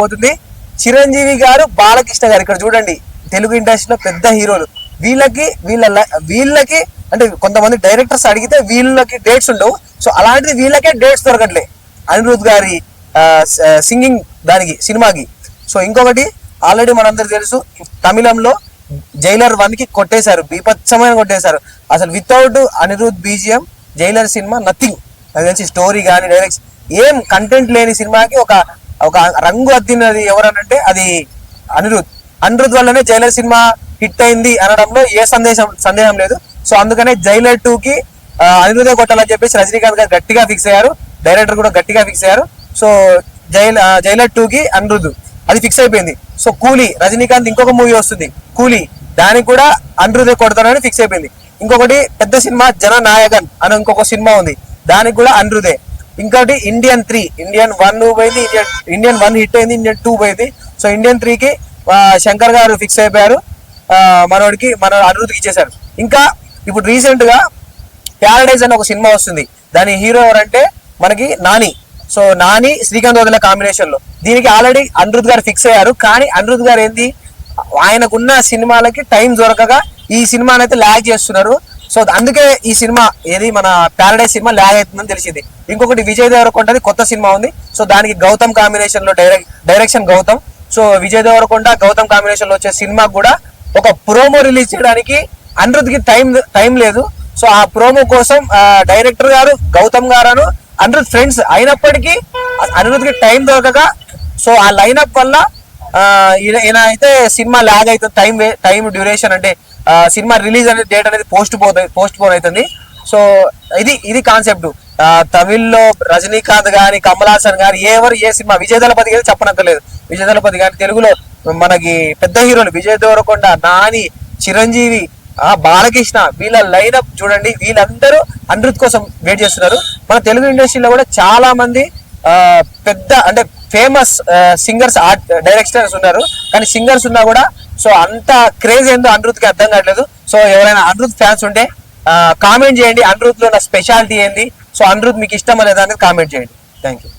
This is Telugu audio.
పోతుంది. చిరంజీవి గారు, బాలకృష్ణ గారు ఇక్కడ చూడండి, తెలుగు ఇండస్ట్రీలో పెద్ద హీరోలు. వీళ్ళకి అంటే కొంతమంది డైరెక్టర్స్ అడిగితే వీళ్ళకి డేట్స్ ఉండవు. సో అలాంటిది వీళ్ళకే డేట్స్ దొరకట్లే అనిరుద్ గారి సింగింగ్ దానికి సినిమాకి. సో ఇంకొకటి ఆల్రెడీ మనందరికి తెలుసు, తమిళంలో జైలర్ 1 కి కొట్టేశారు, బీభత్సమైన కొట్టేశారు. అసలు without Anirudh BGM Jailer cinema nothing. నాకు తెలిసి స్టోరీ కానీ డైరెక్షన్ ఏం కంటెంట్ లేని సినిమాకి ఒక రంగు అద్దినది ఎవరనంటే అది అనిరుద్ వల్లనే జైలర్ సినిమా హిట్ అయింది అనడంలో ఏ సందేహం లేదు. సో అందుకనే జైలర్ 2 కి అనిరుదే కొట్టాలని చెప్పేసి రజనీకాంత్ గారు గట్టిగా ఫిక్స్ అయ్యారు, డైరెక్టర్ కూడా గట్టిగా ఫిక్స్ అయ్యారు. సో జైలర్ 2 కి అనిరుద్ అది ఫిక్స్ అయిపోయింది. సో కూలీ రజనీకాంత్ ఇంకొక మూవీ వస్తుంది కూలీ, దానికి కూడా అనిరుదే కొడతానని ఫిక్స్ అయిపోయింది. ఇంకొకటి పెద్ద సినిమా జననాయకన్ అని ఇంకొక సినిమా ఉంది, దానికి కూడా అనిరుదే. ఇంకోటి ఇండియన్ 1 పోయింది, ఇండియన్ 1 హిట్ అయింది, ఇండియన్ 2 పోయింది. సో ఇండియన్ 3 కి శంకర్ గారు ఫిక్స్ అయిపోయారు, మన అనిరుద్కి ఇచ్చేశారు. ఇంకా ఇప్పుడు రీసెంట్ గా ప్యారడైజ్ అని ఒక సినిమా వస్తుంది, దాని హీరో ఎవరంటే మనకి నాని. సో నాని శ్రీకాంత్ వదిలే కాంబినేషన్ లో దీనికి ఆల్రెడీ అనిరుద్ గారు ఫిక్స్ అయ్యారు. కానీ అనిరుద్ గారు ఏంది, ఆయనకున్న సినిమాలకి టైం దొరకగా ఈ సినిమాని అయితే ల్యాగ్ చేస్తున్నారు. సో అందుకే ఈ సినిమా ఏది మన ప్యారడైజ్ సినిమా ల్యాగ్ అవుతుందని తెలిసింది. ఇంకొకటి విజయ్ దేవరకొండది కొత్త సినిమా ఉంది. సో దానికి గౌతమ్ కాంబినేషన్ లో direction Gautam. So Vijay Deverakonda Gautam combination లో వచ్చే సినిమా కూడా ఒక ప్రోమో రిలీజ్ చేయడానికి అనిరుద్ కి టైం లేదు. సో ఆ ప్రోమో కోసం డైరెక్టర్ గారు గౌతమ్ గారు అనిరుద్ ఫ్రెండ్స్ అయినప్పటికీ అనిరుద్ కి టైం దొరకగా, సో ఆ లైనప్ వల్ల ఈయన అయితే సినిమా ల్యాగ్ అవుతుంది. టైం డ్యూరేషన్ అంటే సినిమా రిలీజ్ అనే డేట్ అనేది పోస్ట్ పోన్ అవుతుంది. సో ఇది కాన్సెప్ట్. తమిళ్లో రజనీకాంత్ గాని, కమల్ హాసన్ గాని, ఏ సినిమా విజయ్ దళపతి గారు చెప్పనక్కర్లేదు. విజయ్ దళపతి గాని తెలుగులో మనకి పెద్ద హీరోలు విజయ్ దేవరకొండ, నాని, చిరంజీవి, బాలకృష్ణ, వీళ్ళ లైనప్ చూడండి. వీళ్ళందరూ అనిరుద్ కోసం వెయిట్ చేస్తున్నారు. మన తెలుగు ఇండస్ట్రీలో కూడా చాలా మంది పెద్ద అంటే ఫేమస్ సింగర్స్, డైరెక్టర్స్ ఉన్నారు. కానీ సింగర్స్ ఉన్నా కూడా సో అంత క్రేజ్ ఏందో అనిరుద్ కి అర్థం కావట్లేదు. సో ఎవరైనా అనిరుద్ ఫ్యాన్స్ ఉంటే కామెంట్ చేయండి, అనిరుద్ లో నా స్పెషాలిటీ ఏంది, సో అనిరుద్ మీకు ఇష్టం అనే దానికి కామెంట్ చేయండి. Thank you.